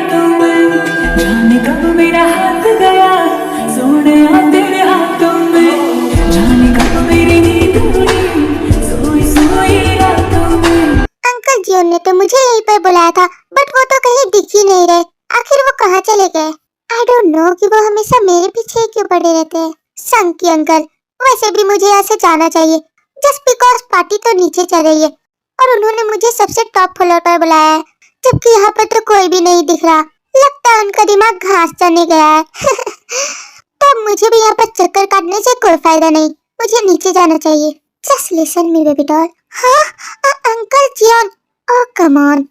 रातों में, जाने कब मेरा हाथ गया सोने तेरे हाथों में, जाने कब मेरी नींद उड़ी सोई सोई रातों में। अंकल जी ने तो मुझे यहीं पर बुलाया था, बट वो तो कहीं दिख ही नहीं रहे। आखिर वो कहाँ चले गए? आई डोंट नो कि वो हमेशा मेरे पीछे क्यों पड़े रहते हैं। संकी अंकल, वैसे भी मुझे यहाँ से जाना चाहिए, जस्ट बिकॉज पार्टी तो नीचे चल रही है और उन्होंने मुझे सबसे टॉप फ्लोर पर बुलाया है, जबकि यहाँ पर तो कोई भी नहीं दिख रहा। लगता है उनका दिमाग घास चढ़ने गया है। तब मुझे भी यहाँ पर चक्कर काटने से कोई फायदा नहीं, मुझे नीचे जाना चाहिए। Just listen me baby doll. हाँ, अंकल जियन, oh come on.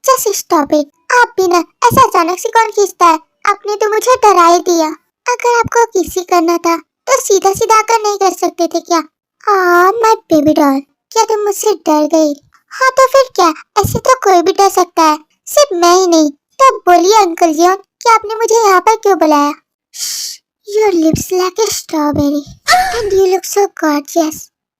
Just stop it. आप भी ना ऐसा अचानक से कौन खींचता है? आपने तो मुझे डरा ही दिया। अगर आपको किसी करना था तो सीधा सीधा आकर नहीं कर सकते थे क्या? माय बेबी डॉल, क्या तुम मुझसे डर गई? हाँ तो फिर क्या, ऐसे तो कोई भी डर सकता है, सिर्फ मैं ही नहीं। तब बोलिए अंकल जी, कि आपने मुझे यहाँ पर क्यों बुलाया? Your lips like a strawberry and you look so gorgeous।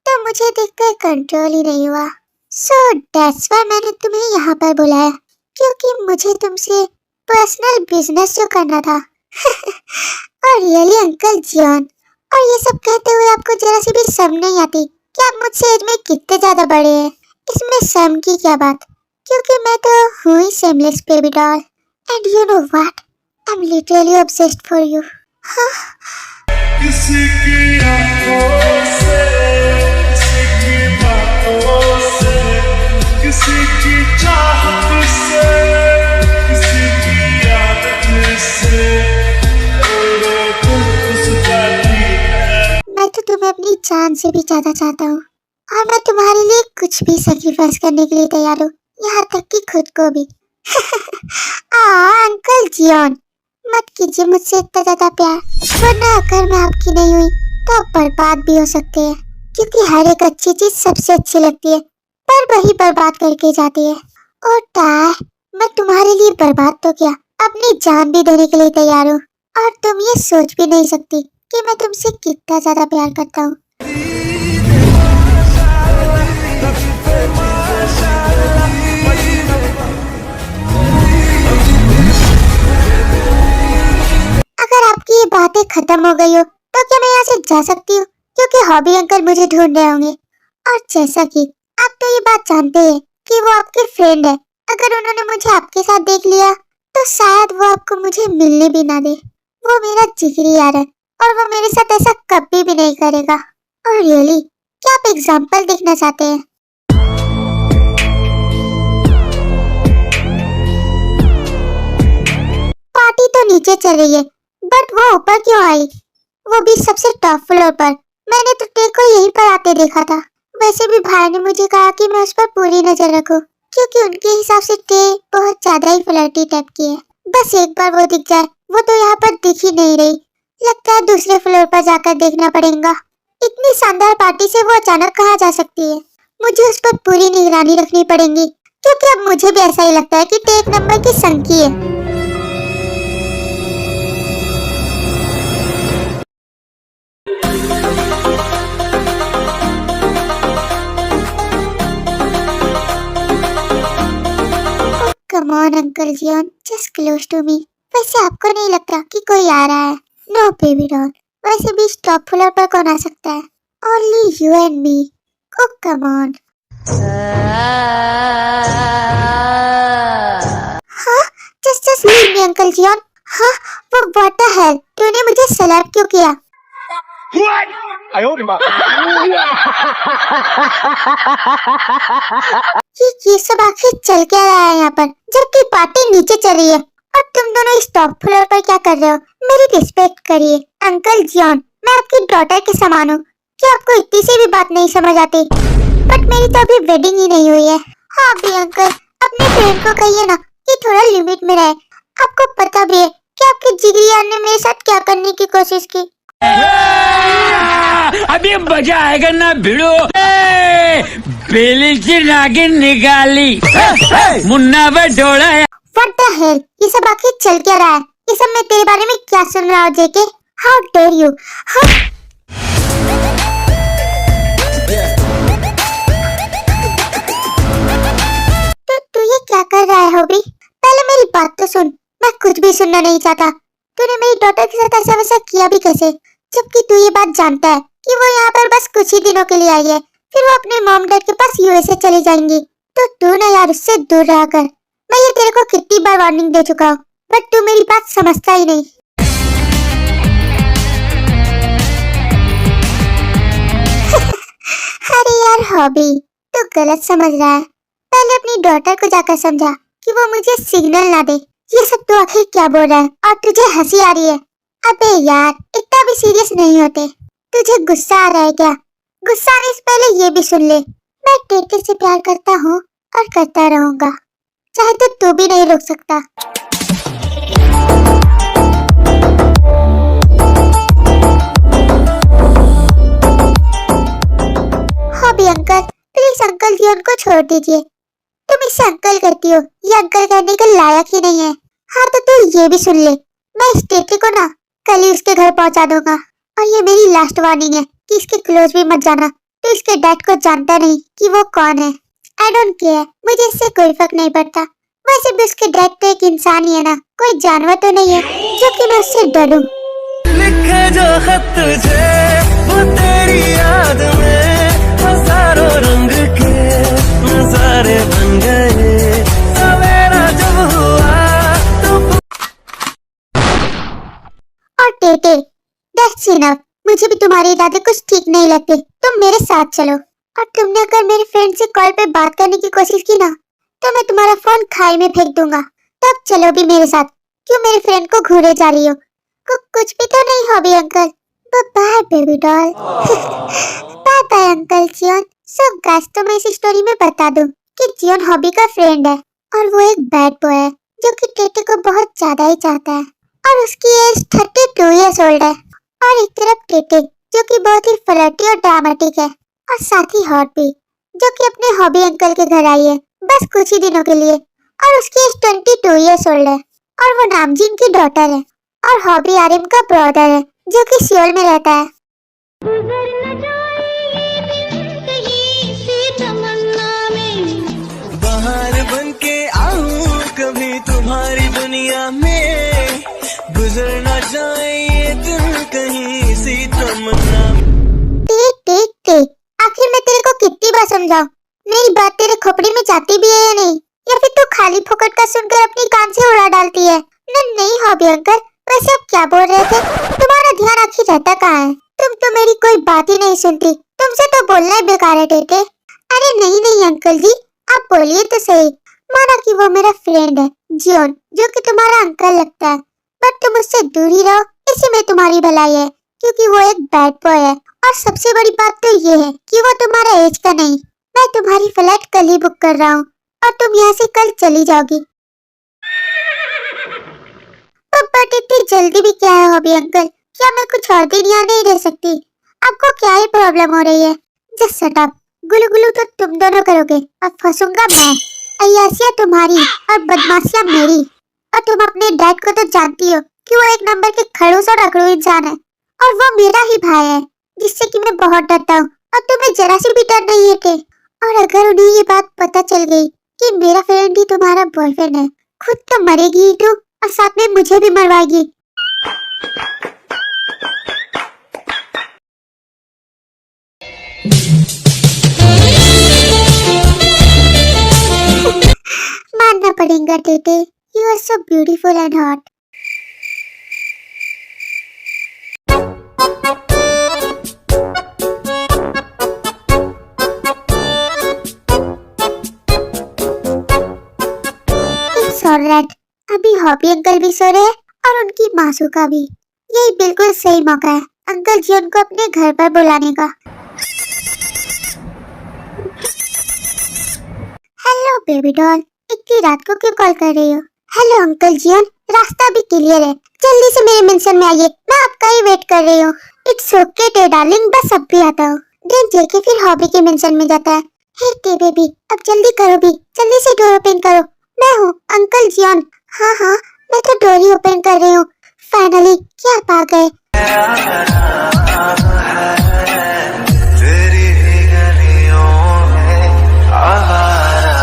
तो मुझे देखकर कंट्रोल ही नहीं हुआ। So that's why मैंने तुम्हें यहाँ पर बुलाया, क्योंकि मुझे तुमसे पर्सनल बिजनेस जो करना था। और रियली अंकल जियन, और ये सब कहते हुए आपको जरा सी भी शर्म नहीं आती कि आप मुझसे एज में कितने ज्यादा बड़े हैं? इसमें शर्म की क्या बात, क्योंकि मैं तो हूँ ही shameless baby doll। And you know what? I'm literally obsessed for you। हाँ। किसी की आँखों से, किसी की बातों से, किसी की चाहत से, किसी की आदत से, मैं तो तुम्हें अपनी जान से भी ज्यादा चाहता हूँ और मैं तुम्हारे लिए कुछ भी सैक्रिफाइस करने के लिए तैयार हूँ, यहाँ तक कि खुद को भी। अंकल जियन, मत कीजिए मुझसे इतना ज्यादा प्यार, वरना अगर मैं आपकी नहीं हुई तो आप बर्बाद भी हो सकते हैं, क्योंकि हर एक अच्छी चीज सबसे अच्छी लगती है पर वही बर्बाद करके जाती है। और टाय, मैं तुम्हारे लिए बर्बाद तो क्या, अपनी जान भी देने के लिए तैयार हूँ, और तुम ये सोच भी नहीं सकती कि मैं तुमसे कितना ज्यादा प्यार करता हूँ। अगर आपकी ये बातें खत्म हो गई हो तो क्या मैं यहाँ से जा सकती हूँ, क्योंकि हॉबी अंकल मुझे ढूंढ रहे होंगे। और जैसा कि आप तो ये बात जानते हैं कि वो आपके फ्रेंड है, अगर उन्होंने मुझे आपके साथ देख लिया तो शायद वो आपको मुझे मिलने भी ना दे। वो मेरा जिगरी यार है और वो मेरे साथ ऐसा कभी भी नहीं करेगा। और रियली, क्या आप एग्जाम्पल देखना चाहते हैं? पार्टी तो नीचे चल रही है, बट वो ऊपर क्यों आई, वो भी सबसे टॉप फ्लोर पर? मैंने तो टे को यहीं पर आते देखा था। वैसे भी भाई ने मुझे कहा कि मैं उस पर पूरी नजर रखूं, क्योंकि उनके हिसाब से टे बहुत ज्यादा ही फ्लर्टी टाइप की है। बस एक बार वो दिख जाए, वो तो यहाँ पर दिख ही नहीं रही। लगता है दूसरे फ्लोर पर जाकर देखना पड़ेगा। इतनी शानदार पार्टी से वो अचानक कहाँ जा सकती है? मुझे उस पर पूरी निगरानी रखनी पड़ेगी, क्योंकि अब मुझे भी ऐसा ही लगता है कि टे एक नंबर की संकी है। Come on, Uncle Jion, just close to me। वैसे आपको नहीं लगता कि कोई आ रहा है? No baby doll, वैसे भी टॉप फ्लोर पर कौन आ सकता है? Only you and me। Oh come on। हाँ, just leave me, Uncle Jion। हाँ, वो what the hell? तूने मुझे सलैप क्यों किया? ये सब आखिर चल क्या रहा है यहाँ पर, जबकि पार्टी नीचे चल रही है और तुम दोनों इस टॉप फ्लोर पर क्या कर रहे हो? मेरी रिस्पेक्ट करिए अंकल जियन, मैं आपकी डॉटर के समान हूँ। क्या आपको इतनी सी भी बात नहीं समझ आती? बट मेरी तो अभी वेडिंग ही नहीं हुई है। हाँ भी अंकल, अपने फ्रेंड को कहिए ना कि थोड़ा लिमिट में रहे। आपको पता भी है कि आपके जिगरी यार ने मेरे साथ क्या करने की कोशिश की। अभी मजा आएगा ना भिड़ो। पेलीची नागिन निकाली मुन्ना बटोला। What the hell? ये सब आखिर चल क्या रहा है? ये सब मैं तेरे बारे में क्या सुन रहा हूँ जेके? How dare you? तू ये क्या कर रहा है हॉबी? पहले मेरी बात तो सुन। मैं कुछ भी सुनना नहीं चाहता। तूने मेरी डॉटर के साथ ऐसा वैसा किया भी कैसे? जबकि तू ये बात जानता है कि वो यहाँ पर बस कुछ ही दिनों के लिए आई है, फिर वो अपने मॉम डैड के पास यूएसए चली जाएंगी। तो तू ना यार उससे दूर रहा कर। मैं ये तेरे को कितनी बार वार्निंग दे चुका हूँ, बट तू मेरी बात समझता ही नहीं। अरे यार हॉबी, तू गलत समझ रहा है। पहले अपनी डॉटर को जाकर समझा कि वो मुझे सिग्नल ना दे। ये सब तू आखिर क्या बोल रहा है और तुझे हंसी आ रही है? अबे यार इतना भी सीरियस नहीं होते। तुझे गुस्सा आ रहा है क्या? गुस्सा आने से पहले ये भी सुन ले, मैं टेटे से प्यार करता हूँ और करता रहूंगा, चाहे तो तू भी नहीं रोक सकता। हॉबी अंकल, प्लीज अंकल जी उनको छोड़ दीजिए। तुम इसे अंकल करती हो, ये अंकल कहने के लायक ही नहीं है। हाँ तो तू ये भी सुन ले, मैं इस टेटे को ना कल ही उसके घर पहुंचा दूंगा। और ये मेरी लास्ट वार्निंग है कि इसके क्लोज भी मत जाना। तो इसके डैड को जानता नहीं कि वो कौन है। आई डोंट केयर, मुझे इससे कोई फर्क नहीं पड़ता। वैसे भी उसके डैड तो एक इंसान ही है ना, कोई जानवर तो नहीं है जो कि मैं उससे डरूं। लिखे जो खत तुझे वो तेरी याद में हजारों रंग के नजारे बन गए। सवेरा जब हुआ तो और टेटे, दैट्स इनफ। मुझे भी तुम्हारे इरादे कुछ ठीक नहीं लगते। तुम मेरे साथ चलो। और तुमने अगर मेरे फ्रेंड से कॉल पे बात करने की कोशिश की ना, तो मैं तुम्हारा फोन खाई में फेंक दूंगा। तब चलो भी मेरे साथ। क्यों मेरे फ्रेंड को घूरे जा रही हो? कुछ भी तो नहीं Hobi uncle. Bye baby doll. Bye bye uncle Jeon. So guys, तो मैं इस स्टोरी में बता दूं कि जियोन हॉबी का फ्रेंड है और वो एक बैड बॉय है जो कि टेटे को बहुत ज्यादा ही चाहता है। और उसकी एज 32 इयर्स ओल्ड है। और एक तरफ टेटे जो कि बहुत ही फ्लर्टी और ड्रामेटिक है, और साथ ही हॉट भी जो कि अपने हॉबी अंकल के घर आई है बस कुछ ही दिनों के लिए। और उसकी एज 22 इयर्स ओल्ड है और वो नामजीन की डॉटर है। और हॉबी आर्यन का ब्रदर है जो कि सियोल में रहता है। बाहर बन के आऊं कभी तुम्हारी दुनिया में, गुजर ना जाए ये दिन कहीं सी तमन्ना। आखिर मैं तेरे को कितनी बार समझाऊं? मेरी बात तेरे खोपड़ी में जाती भी है या नहीं? या फिर तू खाली फोकट का सुनकर अपनी कान से उड़ा डालती है? नहीं हॉबी अंकल, वैसे आप क्या बोल रहे थे? तुम्हारा ध्यान आखिर रहता कहाँ है? तुम तो मेरी कोई बात ही नहीं सुनती। तुमसे तो बोलना ही बेकार है टेटे। अरे नहीं अंकल जी, आप बोलिए तो सही। माना कि वो मेरा फ्रेंड है जियोन, जो कि तुम्हारा अंकल लगता है, बट तुम उससे दूर ही रहो, इसी में तुम्हारी भलाई है, क्योंकि वो एक बैड बॉय है। और सबसे बड़ी बात तो ये है कि वो तुम्हारा एज का नहीं। मैं तुम्हारी फ्लाइट कल ही बुक कर रहा हूँ और तुम यहाँ से कल चली जाओगी। बट इतनी जल्दी भी क्या है हॉबी अंकल? क्या मैं कुछ और दिन यहाँ नहीं रह सकती? आपको क्या ही प्रॉब्लम हो रही है? Just shut up. गुलू गुलू तो तुम दोनों करोगे और फंसूंगा मैं। अय्यासियाँ तुम्हारी और बदमाशियाँ मेरी। और तुम अपने डैड को तो जानती हो कि वो एक नंबर के खड़ूस और अकड़ू इंसान है, और वो मेरा ही भाई है जिससे कि मैं बहुत डरता हूँ, और तुम्हें जरा सी भी डर नहीं है टे। और अगर उन्हें ये बात पता चल गई कि मेरा फ्रेंड ही तुम्हारा बॉयफ्रेंड है, खुद तो मरेगी ही तू और साथ में मुझे भी मरवाएगी। मानना पड़ेगा Tete, you are so beautiful and hot. Alright, अभी हॉबी अंकल भी सो रहे हैं और उनकी मासू का भी। यही बिल्कुल सही मौका है अंकल जी उनको अपने घर पर बुलाने का। हेलो बेबी डॉल, इतनी रात को क्यों कॉल कर रही हो? हेलो अंकल जियोन, रास्ता भी क्लियर है, जल्दी से मेरे मेंशन में आइए, मैं आपका ही वेट कर रही हूँ। इट्स ओके टे डार्लिंग, बस अब भी आता हूँ। देन जेके फिर हॉबी के मेंशन में जाता है। हे टे बेबी, अब जल्दी करो भी, जल्दी से डोर ओपन करो। मैं हूँ अंकल जियोन। हाँ हाँ, मैं तो डोर ही ओपन कर रही हूँ। फाइनली क्या आप आ गए। तेरी ही गलियों में आवारा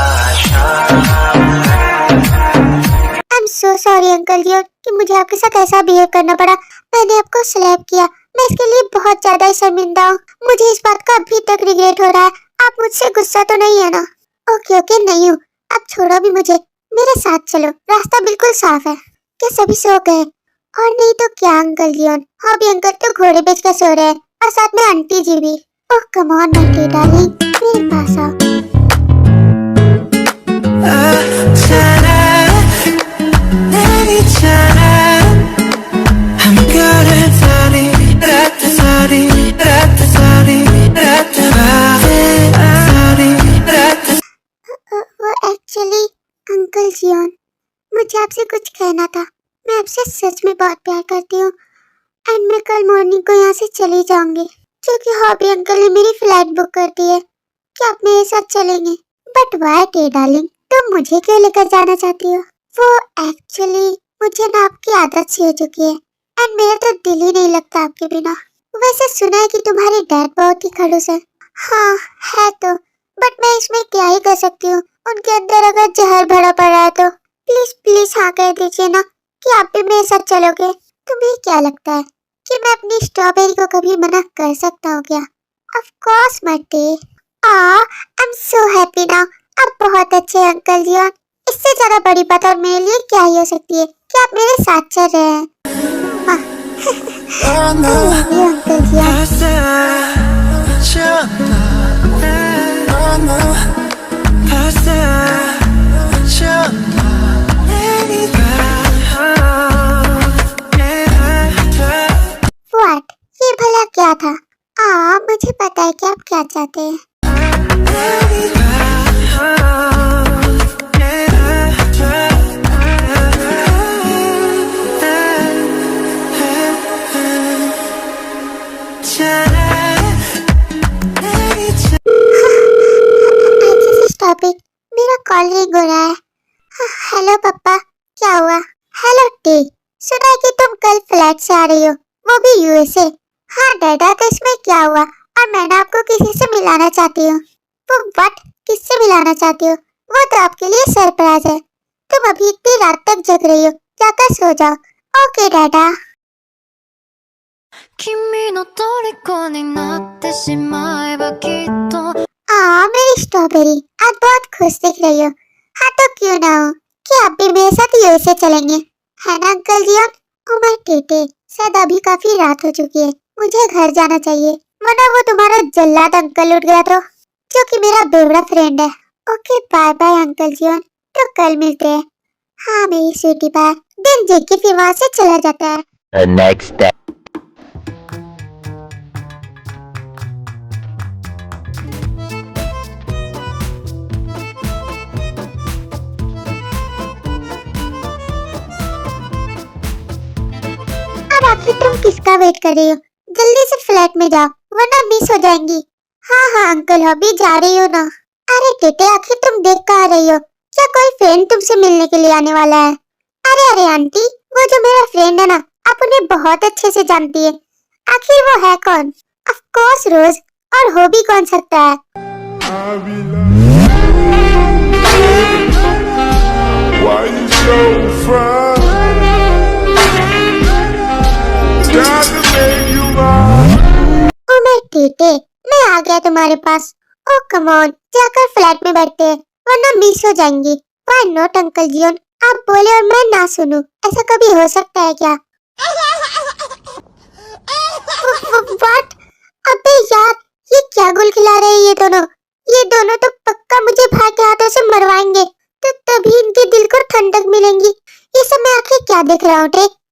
I am so sorry uncle Jeon कि मुझे आपके साथ ऐसा बिहेव करना पड़ा। मैंने आपको स्लैप किया, मैं इसके लिए बहुत ज्यादा शर्मिंदा हूँ। मुझे इस बात का अभी तक रिग्रेट हो रहा है। आप मुझसे गुस्सा तो नहीं है ना? ओके ओके, नहीं हूँ। अब छोड़ो भी मुझे, मेरे साथ चलो, रास्ता बिल्कुल साफ है। क्या सभी सो गए? और नहीं तो क्या अंकल जियोन, हॉबी अंकल तो घोड़े बेच कर सो रहे हैं और साथ में आंटी जी भी। Oh come on my dear darling, मेरे पास आओ। वो एक्चुअली अंकल जियोन, मुझे आपसे कुछ कहना था। मैं आपसे सच में बहुत प्यार करती हूँ एंड मैं कल मॉर्निंग को यहाँ से चली जाऊंगी क्योंकि हॉबी अंकल ने मेरी फ्लाइट बुक कर दी है। क्या आप मेरे साथ चलेंगे? बट वाई टे डार्लिंग, तुम मुझे क्यों लेकर जाना चाहती हो? वो एक्चुअली मुझे ना आपकी आदत सी हो चुकी है एंड मेरा तो दिल ही नहीं लगता आपके बिना। वैसे सुना है कि तुम्हारे डैड बहुत ही खड़ूस है। हाँ है तो, बट मैं इसमें क्या ही कर सकती हूँ। उनके अंदर अगर जहर भरा पड़ा है तो प्लीज प्लीज हाँ कह दीजिए ना कि आप भी मेरे साथ चलोगे। तुम्हें क्या लगता है कि मैं अपनी स्ट्रॉबेरी को कभी मना कर सकता हूँ क्या? ऑफ कोर्स मटे। आई एम सो हैप्पी नाउ। आप बहुत अच्छे हैं अंकल जी, और इससे ज्यादा बड़ी बात और मेरे लिए क्या ही हो सकती है कि आप मेरे साथ चल रहे हैं। हाँ। I love you, uncle ji. What? ये भला क्या था? मुझे पता है कि आप क्या चाहते हैं। Stop it, मेरा कॉल रिंग हो रहा है। हेलो पापा, क्या हुआ? हेलो टी, सुना है कि तुम कल फ्लाइट से आ रही हो, वो भी यूएसए। हाँ डैडा, तो इसमें क्या हुआ? और मैं ना आपको किसी से मिलाना चाहती हूँ। वो व्हाट? किससे मिलाना चाहती हो? वो तो आपके लिए सरप्राइज है। तुम अभी इतनी रात तक जग रही हो, जाकर सो जाओ। ओके डैडा। 君の虜になってしまえばきっと मेरी स्ट्रॉबेरी, आज बहुत खुश दिख रही हो। हाँ तो क्यों ना हो कि आप भी मेरे साथ यूएसए चलेंगे, है ना uncle ji? Oh my Tete, शायद अभी काफी रात हो चुकी है, मुझे घर जाना चाहिए, वरना वो तुम्हारा जल्लाद अंकल उठ गया तो, जो कि मेरा बेवड़ा फ्रेंड है। ओके बाय बाय अंकल जी, तो कल मिलते हैं। हाँ मेरी स्वीटी पाय। दिन जी के फिर वहाँ से चला जाता है। The next day. अब आखिर तुम किसका वेट कर रही हो? जल्दी से फ्लैट में जाओ वरना मिस हो जाएंगी। हाँ हाँ अंकल, हॉबी जा रही हो ना? अरे टेटे, आखिर तुम देख कहाँ रही हो? क्या कोई फ्रेंड तुमसे मिलने के लिए आने वाला है? अरे अरे आंटी, वो जो मेरा फ्रेंड है ना, आप उन्हें बहुत अच्छे से जानती है। आखिर वो है कौन? ऑफ कोर्स रोज। और हो भी कौन सकता है? Why you so fine? Gotta make you mine. ओ मैं टेटे, मैं आ गया तुम्हारे पास। ओ कम ऑन, जाकर फ्लैट में बैठते हैं वरना मिस हो जाएंगी। व्हाई नॉट अंकल जियोन, आप बोले और मैं ना सुनूं, ऐसा कभी हो सकता है क्या? व्हाट? अबे यार, ये क्या गुल खिला रहे हैं ये दोनों? ये दोनों तो पक्का मुझे भाई के हाथों से मरवाएंगे, तो तभी इनके दिल को ठंडक मिलेंगी। ये सब मैं आखिर क्या देख रहा हूँ?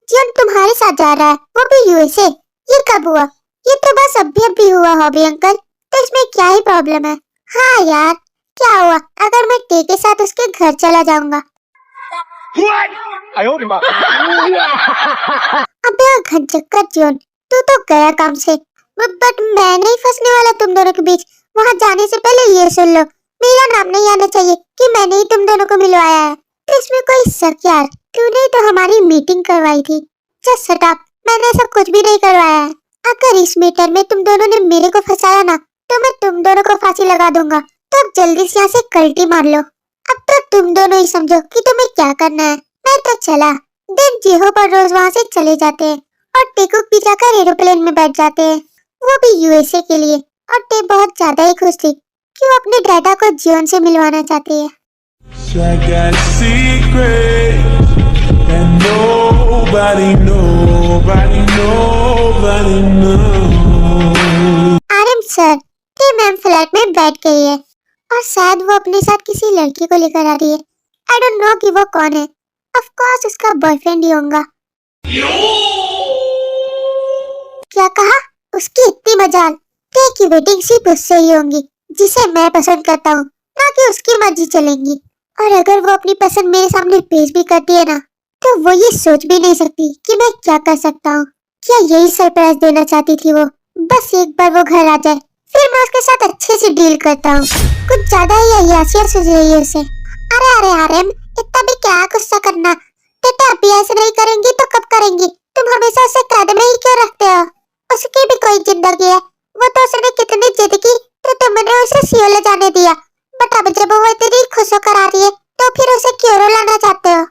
जियोन तुम्हारे साथ जा रहा है, वो भी यूएसए। ये कब हुआ? ये तो बस अभी हुआ हॉबी अंकल, तो इसमें क्या ही प्रॉब्लम है? हाँ यार, क्या हुआ अगर मैं टे के साथ उसके घर चला जाऊंगा? अबे घनचक्कर जियोन, तू तो गया काम से। बट मैं नहीं फंसने वाला तुम दोनों के बीच। वहाँ जाने से पहले ये सुन लो मेरा नाम नहीं आना चाहिए कि मैंने ही तुम दोनों को मिलवाया है। तो इसमें कोई शक यार, तूने तो हमारी मीटिंग करवाई थी। जस्ट शट अप, मैंने ऐसा कुछ भी नहीं करवाया है। अगर इस मैटर में तुम दोनों ने मेरे को फंसाया ना, तो मैं तुम दोनों को फांसी लगा दूंगा। तो अब जल्दी से यहाँ से कल्टी मार लो। अब तो तुम दोनों ही समझो कि तुम्हें क्या करना है। मैं तो चला। दिन जीहो पर रोज वहाँ से चले जाते हैं और टेकुक भी जाकर एरोप्लेन में बैठ जाते हैं, वो भी यूएसए के लिए। और टे बहुत ज्यादा ही खुश थी कि वो अपने डैडा को जीवन से मिलवाना चाहती है। I got secrets and nobody knows. RM sir, टे मैम फ्लैट में बैठ गई है और शायद वो अपने साथ किसी लड़की को लेकर आ रही है। आई डोंट नो कि वो कौन है। ऑफ कोर्स उसका बॉयफ्रेंड ही होगा। क्या कहा? उसकी इतनी मजाल। टे की वेटिंग सिर्फ उससे ही होंगी जिसे मैं पसंद करता हूँ, ना कि उसकी मर्जी चलेंगी। और अगर वो अपनी पसंद मेरे सामने पेश भी करती है ना, तो वो ये सोच भी नहीं सकती कि मैं क्या कर सकता हूँ। क्या यही सरप्राइज देना चाहती थी वो? बस एक बार वो घर आ जाए, फिर मैं उसके साथ अच्छे से डील करता हूँ। कुछ ज्यादा ही अय्यासियां सूझ रही है उसे। अरे आरएम, इतना भी क्या गुस्सा करना। बेटा अभी ऐसे नहीं करेंगी तो कब करेंगी? तुम हमेशा उसे कैद में ही क्यों रखते हो? उसकी भी कोई जिंदगी है। वो तो उसने कितनी जिद की तो तुमने उसे सियोल जाने दिया। बट अब जब वो इतनी खुश होकर आ रही है तो फिर उसे क्यों रुलाना चाहते हो?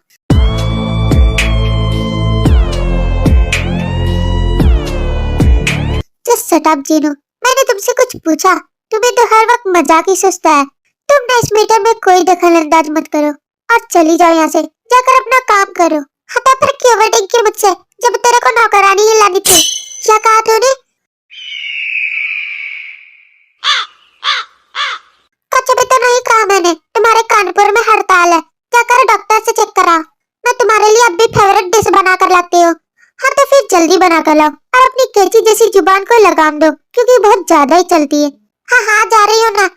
जस्ट शट अप जीनू, मैंने तुमसे कुछ पूछा? तुम्हें तो हर वक्त मजाक ही सुझता है। तुम ना इस मैटर में कोई दखल अंदाज मत करो और चली जाओ यहाँ से। जाकर अपना काम करो। हटा पर क्यों वेटिंग की मुझसे, जब तेरे को नौकरानी ही लानी थी। क्या कहा तूने? कुछ भी तो नहीं कहा मैंने। तुम्हारे कानपुर में हड़ताल है, जाकर डॉक्टर से चेक करा। मैं तुम्हारे लिए अब भी फेवरेट डिश बना कर लाती हूँ। हाँ तो फिर जल्दी बना कर लाओ और अपनी कैंची जैसी जुबान को लगाम दो, क्योंकि बहुत ज्यादा ही चलती है। हाँ हाँ जा रही हूँ ना।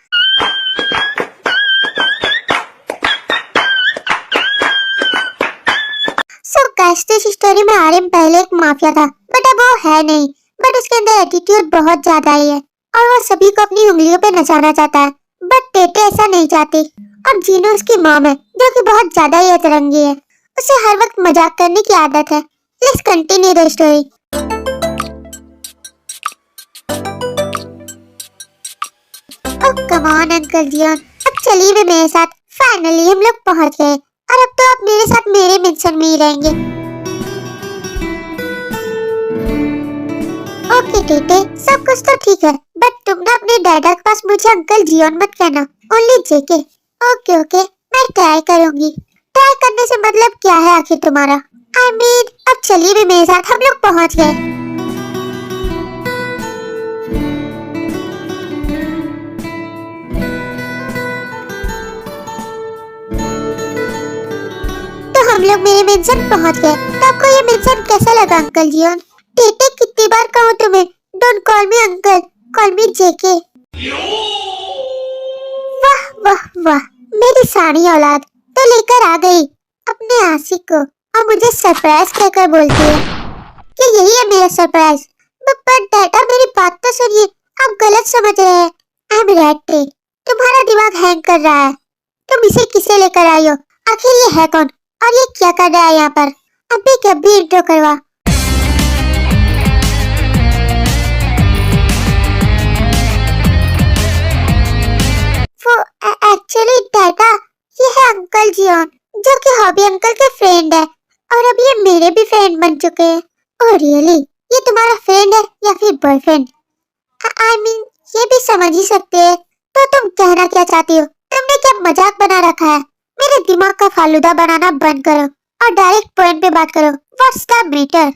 सो गाइस, इस स्टोरी में आरएम पहले एक माफिया था, बट अब वो है नहीं। बट उसके अंदर एटीट्यूड बहुत ज्यादा ही है और वो सभी को अपनी उंगलियों पे नचाना चाहता है। बट टेटे ऐसा नहीं चाहती। और जीनू उसकी मॉम है, जो कि बहुत ज्यादा ही अतरंगी है। उसे हर वक्त मजाक करने की आदत है। Let's continue the story. Oh come on uncle Jeon, अब चलिए भी मेरे साथ। फाइनली हम लोग पहुंच गए और अब तो आप मेरे साथ मेरे मेंशन में ही रहेंगे। ओके टेटे, सब कुछ तो ठीक है, बट तुम ना अपने डैडा के पास मुझे अंकल जियोन मत कहना, ओनली जेके। ओके ओके, मैं ट्राई करूंगी। ट्राई करने से मतलब क्या है आखिर तुम्हारा? आई मीन, अब चलिए भी मेरे साथ, हम लोग पहुंच गए। तो हम लोग मेरे मेंशन पहुंच गए। तो आपको ये मेंशन कैसा लगा अंकल जियोन? टेटे कितनी बार कहूँ तुम्हें, don't call me uncle, call me JK. वाह वाह वाह, मेरी सारी औलाद तो लेकर आ गई अपने आशिक को और मुझे सरप्राइज कहकर बोलती है कि यही है मेरा सरप्राइज। पर डैडा मेरी बात तो सुनिए, आप गलत समझ रहे हैं। आई एम रेड टे, तुम्हारा दिमाग हैंग कर रहा है। तुम इसे किसे लेकर आई हो? आखिर ये है कौन और ये क्या कर रहा है यहाँ पर? अभी कभी इंट्रो करवा। एक्चुअली डैडा, ये है अंकल जियोन, जो कि हॉबी अंकल के फ्रेंड है और अब ये मेरे भी फ्रेंड बन चुके हैं। ओह रियली, ये तुम्हारा फ्रेंड है या फिर बॉयफ्रेंड? आई मीन, ये भी समझ ही सकते हैं। तो तुम कहना क्या चाहती हो? तुमने क्या मजाक बना रखा है? मेरे दिमाग का फालूदा बनाना बंद करो और डायरेक्ट पॉइंट पे बात करो। What's the matter?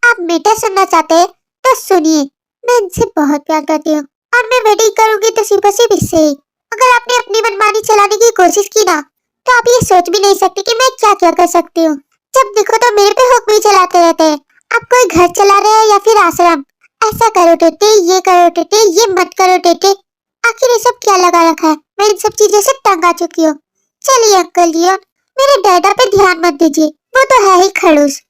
आप मैटर सुनना चाहते हैं तो सुनिए। मैं इनसे बहुत प्यार करती हूँ और मैं वेटिंग करूंगी तो सिर्फ इससे ही। अगर आपने अपनी मनमानी चलाने की कोशिश की ना, तो आप ये सोच भी नहीं सकते कि मैं क्या क्या कर सकती हूँ। जब देखो तो मेरे पे हुक्म ही चलाते रहते हैं। आप कोई घर चला रहे हैं या फिर आश्रम? ऐसा करो टेटे, ये करो टेटे, ये मत करो टेटे। आखिर ये सब क्या लगा रखा है? मैं इन सब चीजों से तंग आ चुकी हूँ। चलिए अंकल जी, मेरे डैडा पे ध्यान मत दीजिए, वो तो है ही खड़ूस।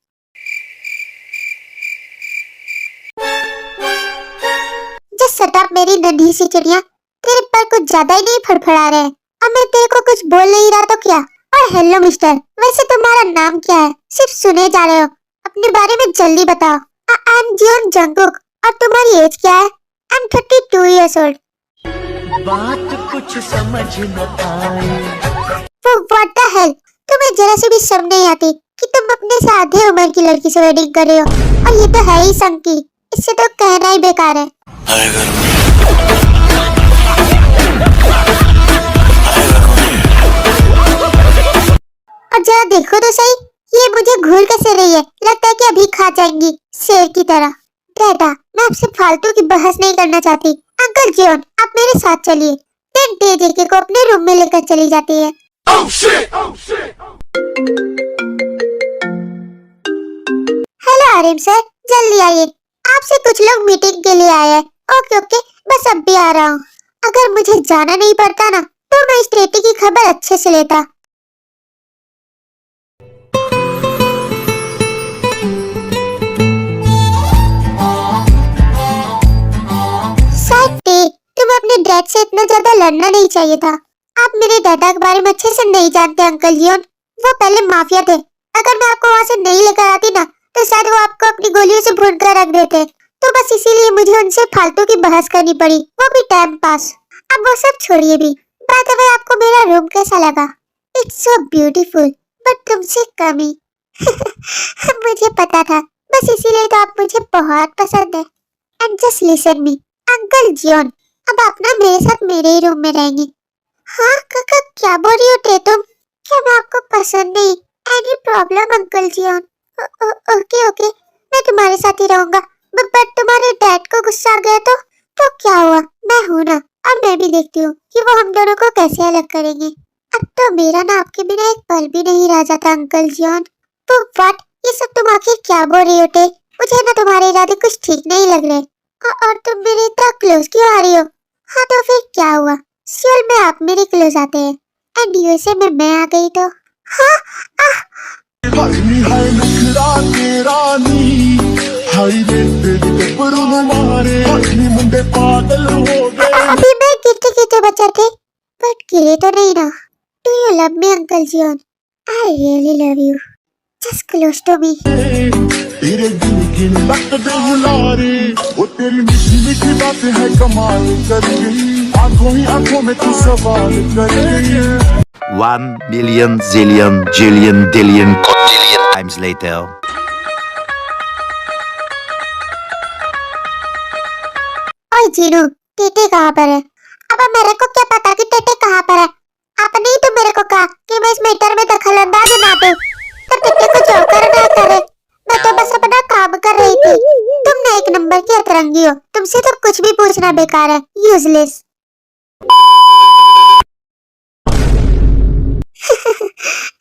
शट अप मेरी नन्ही सी चिड़िया, तेरे पर कुछ ज्यादा ही नहीं फड़फड़ा रहे हैं। अब मैं तेरे को कुछ बोल नहीं रहा तो क्या। और हेलो मिस्टर, वैसे तुम्हारा नाम क्या है? सिर्फ सुने जा रहे हो, अपने बारे में जल्दी बताओ। I am Jeon Jungkook. और तुम्हारी एज क्या है? I am 32 years old। बात कुछ समझ न आए। व्हाट द हेल, तुम्हें जरा से भी शर्म नहीं आती कि तुम अपने से आधे उम्र की लड़की से वेडिंग कर रहे हो? और ये तो है ही संकी, इससे तो कहना ही बेकार है। और जरा देखो तो सही, ये मुझे घूर कैसे रही है? लगता है कि अभी खा जाएंगी शेर की तरह। डैडा, मैं आपसे फालतू की बहस नहीं करना चाहती। अंकल जियोन, आप मेरे साथ चलिए। फिर जेके को अपने रूम में लेकर चली जाती है। हेलो आर्यन सर, जल्दी आइए, आपसे कुछ लोग मीटिंग के लिए आए हैं। ओके ओके, बस अब भी आ रहा हूँ। अगर मुझे जाना नहीं पड़ता ना, तो मैं इस टेटी की खबर अच्छे से लेता। तुम्हें अपने डैड से इतना ज्यादा लड़ना नहीं चाहिए था। आप मेरे दादा के बारे में अच्छे से नहीं जानते अंकल जियोन। वो पहले माफिया थे। अगर मैं आपको वहाँ से नहीं लेकर आती ना, तो शायद वो आपको अपनी गोलियों से भून कर रख देते। तो बस इसीलिए मुझे उनसे फालतू की बहस करनी पड़ी, वो भी टाइम पास। अब वो सब छोड़िए भी। बाय द वे, आपको मेरा रूम कैसा लगा? इट्स सो ब्यूटीफुल, बट तुमसे कमी। मुझे पता था, बस इसीलिए तो आप मुझे बहुत पसंद है। And just listen me uncle Jeon, अब आप ना मेरे साथ मेरे ही रूम में रहेंगी। हाँ काका, क्या बोल रही हो तुम? क्या मैं आपको पसंद नहीं? Any problem uncle Jeon? Okay okay, मैं तुम्हारे साथ ही रहूंगा। बट तुम्हारे डैड को गुस्सा आ गया तो क्या हुआ? मैं हूँ ना, और मैं भी देखती हूँ कि वो हम दोनों को कैसे अलग करेंगे। अब तो मेरा ना आपके बिना एक पल भी नहीं रह जाता अंकल जियोन। तो व्हाट, ये सब तुम आखिर क्या बोल रही हो? मुझे ना तुम्हारे इरादे कुछ ठीक नहीं लग रहे। और तुम मेरे इतना क्लोज क्यों आ रही हो? हाँ तो फिर क्या हुआ? सियोल में आप मेरे क्लोज आते हैं, एंड यूएसए में मैं आ गई तो हाँ। अभी मैं गिरते गिरते बचा थे, बट गिरे तो नहीं ना। Do you love me uncle Jeon? I really love you, just close to me. तेरे दिल के लगते हुलारे, वो तेरी मीठी मीठी बातें है कमाल कर गई, आंखों ही आंखों में तू सवाल कर गई। 1 million zillion jillion dillion quadrillion times later. ओए जीनू, टेटे कहाँ पर है? अब मेरे को क्या पता कि टेटे कहाँ पर है? आपने ही तो मेरे को कहा कि मैं इस मैटर में दखलंदाजी ना दूं, तो टेटे को जो करना करे। मैं तो बस अपना काम कर रही थी। तुम ना एक नंबर की अतरंगी हो, तुमसे तो कुछ भी पूछना बेकार है, यूजलेस।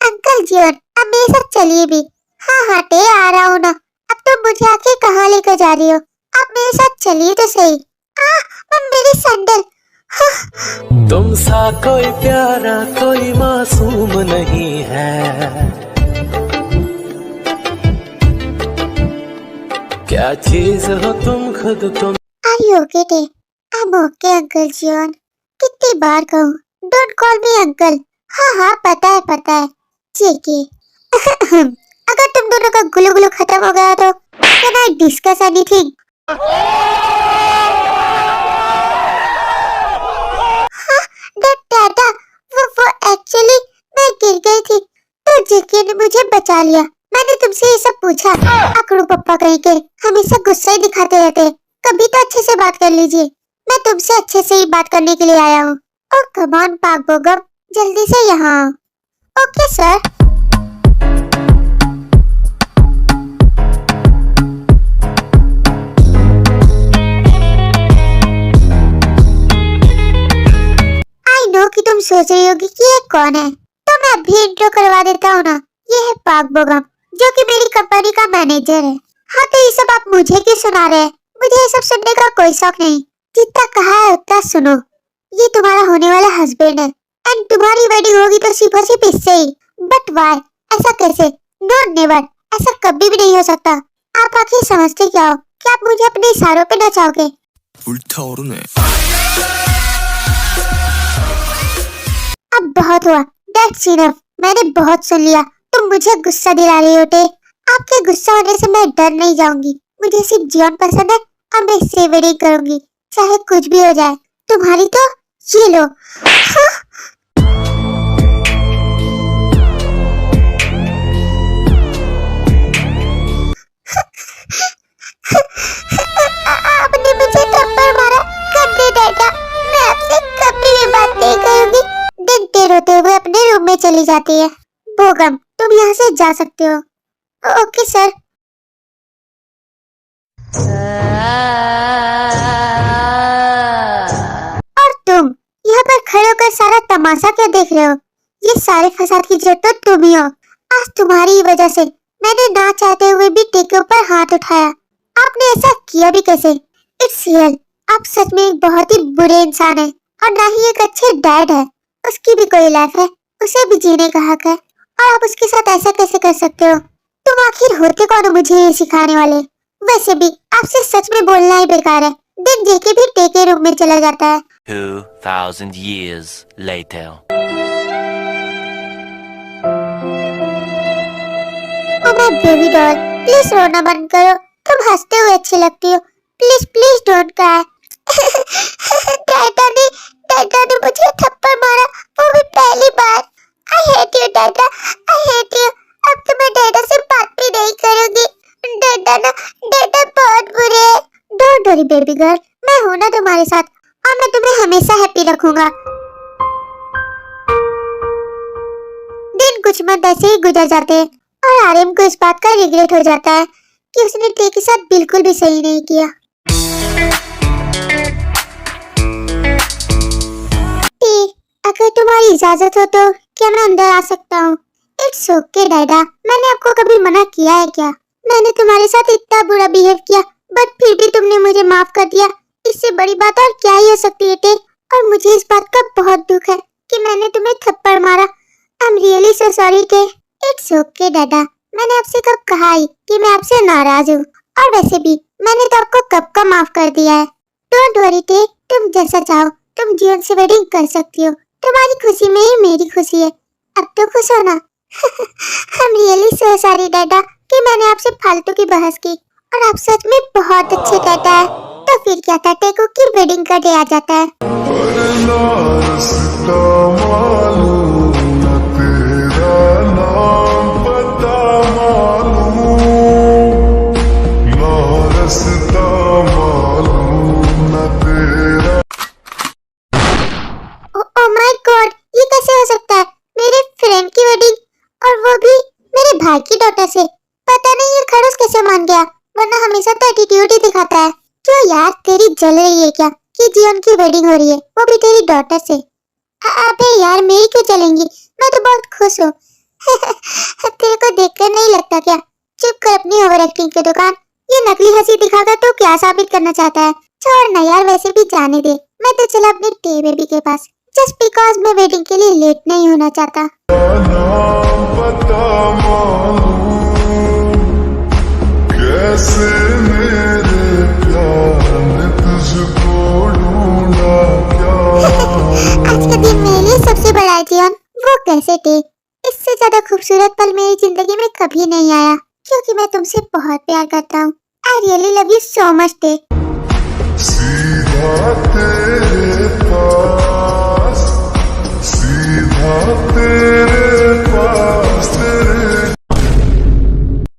अंकल जियोन, अब मेरे साथ चलिए भी। हाँ हाँ टे, आ रहा हूँ ना। अब तुम मुझे आखिर कहाँ लेकर जा रही हो? आप मेरे साथ चलिए तो सही। मेरी सैंडल। तुम सा कोई प्यारा कोई मासूम नहीं है, क्या चीज हो तुम खुद तुम। Are you okay टे? I'm okay uncle Xeon. कितनी बार कहूँ, डोंट कॉल मी अंकल। हाँ हाँ पता है जेके। अगर तुम दोनों का गुलू गुलू खत्म हो गया तो कैन आई डिस्कस एनीथिंग? हाँ दादा, वो एक्चुअली मैं गिर गई थी, तो जेके ने मुझे बचा लिया। मैंने तुमसे ये सब पूछा। आकड़ू पप्पा कहीं के हमेशा गुस्सा ही दिखाते रहते हैं, कभी तो अच्छे से बात कर लीजिए। मैं तुमसे अच्छे से ही बात करने के लिए आया हूँ। और कम ऑन पाक बोगम, जल्दी से यहाँ आओ। Okay sir. आई नो कि तुम सोच रही होगी कि ये कौन है, तो मैं अभी इंट्रो करवा देता हूँ ना। ये है पाक बोगम, जो कि मेरी कंपनी का मैनेजर है। हाँ तो ये सब आप मुझे क्यों सुना रहे हैं? मुझे ये सब सुनने का कोई शौक नहीं। जितना कहा है उतना सुनो। ये तुम्हारा होने वाला हस्बैंड है, एंड तुम्हारी वेडिंग होगी तो सिर्फ और सिर्फ इससे ही। But why? ऐसा कैसे? नो नेवर, ऐसा कभी भी नहीं हो सकता। आप आखिर समझते क्या हो? क्या आप मुझे अपने इशारों पे नचाओगे? 불타오르네. अब बहुत हुआ। That's enough। मैंने बहुत सुन लिया। तुम मुझे गुस्सा दिला रही हो टे। आपके गुस्सा होने से मैं डर नहीं जाऊंगी। मुझे सिर्फ जीवन पसंद है और मैं इससे वेडिंग करूंगी, चाहे कुछ भी हो जाए। तुम्हारी तो ये लो। हाँ। आपने मुझे थप्पड़ मारा। गंदे डैडा, मैं आपसे कभी भी बात नहीं करूंगी। देखते रोते हुए अपने रूम में चली जाती है। बोगम, तुम यहाँ से जा सकते हो। Okay sir. और तुम यहाँ पर खड़े होकर सारा तमाशा क्या देख रहे हो? ये सारे फसाद की जड़ तो तुम ही हो। आज तुम्हारी ही वजह से मैंने ना चाहते हुए भी टे के ऊपर हाथ उठाया। आपने ऐसा किया भी कैसे? इट्स रियल, आप सच में एक बहुत ही बुरे इंसान हैं और ना ही एक अच्छे डैड है। उसकी भी कोई लाइफ है, उसे भी जीने का हक है, और आप उसके साथ ऐसा कैसे कर सकते हो? तुम आखिर होते कौन हो मुझे ये सिखाने वाले? वैसे भी आपसे सच में बोलना ही बेकार है। दिन देखे भी टेके रूम में चला जाता है। 2000 years later. Oh my baby doll, please रोना बंद करो। तुम हंसते हुए अच्छी लगती हो। Please please don't cry. Dada ने मुझे थप्पड़ मारा, वो भी पहली बार। I hate you dada, I hate you. अब तो मैं डैडा से बात भी नहीं करूंगी। डैडा बहुत बुरे हैं। डोंट वरी बेबी गर्ल, मैं हूं ना तुम्हारे साथ, और मैं तुम्हें हमेशा हैप्पी रखूंगा। दिन कुछ मत ऐसे ही गुजर जाते हैं और आर्यन को इस बात का रिग्रेट हो जाता है कि उसने टे के साथ बिल्कुल भी सही नहीं किया। टे, अगर तुम्हारी इजाजत हो तो क्या मैं अंदर आ सकता हूँ? इट्स ओके डैडा, मैंने आपको कभी मना किया है क्या? मैंने तुम्हारे साथ इतना बुरा बिहेव किया, बट फिर भी तुमने मुझे माफ कर दिया। इससे बड़ी बात और क्या ही हो सकती है टे? और मुझे इस बात का बहुत दुख है कि मैंने तुम्हें थप्पड़ मारा। आई एम रियली सो सॉरी टे। इट्स ओके डैडा, मैंने आपसे कब कहा ही कि मैं आपसे नाराज हूँ? और वैसे भी मैंने तो आपको कब का माफ कर दिया है। डोंट वरी टे, तुम जैसा चाहो तुम जीवन से वेडिंग कर सकती हो। तुम्हारी खुशी में ही मेरी खुशी है। अब तो खुश हो ना? I am really so sorry dada कि मैंने आपसे फालतू की बहस की, और आप सच में बहुत अच्छे डैडा है। तो फिर क्या था, टेको की वेडिंग का डे आ जाता है। ओह माय गॉड, ये कैसे हो सकता है? मेरे फ्रेंड की वेडिंग, और वो भी मेरे भाई की डॉटर से। पता नहीं ये खड़ूस कैसे मान गया, वरना हमेशा तो एटीट्यूड ही दिखाता है। क्यों यार, तेरी जल रही है क्या कि जीवन की वेडिंग हो रही है, वो भी तेरी डॉटर से? अबे यार, मेरी क्यों चलेंगी? मैं तो बहुत खुश हूँ। तेरे को देखकर नहीं लगता क्या? चुप कर अपनी ओवर एक्टिंग की दुकान। ये नकली हंसी दिखाकर तू क्या साबित करना चाहता है? छोड़ ना यार, वैसे भी जाने दे। मैं तो चला अपने टे बेबी के पास, जस्ट बिकॉज मैं वेडिंग के लिए लेट नहीं होना चाहता। कैसे मेरे प्यार ने तुझको ढूंढा क्या? आज का दिन मेरे लिए सबसे बड़ा है जीवन। वो कैसे टे? इससे ज्यादा खूबसूरत पल मेरी जिंदगी में कभी नहीं आया, क्योंकि मैं तुमसे बहुत प्यार करता हूँ। आई really love you so much टे।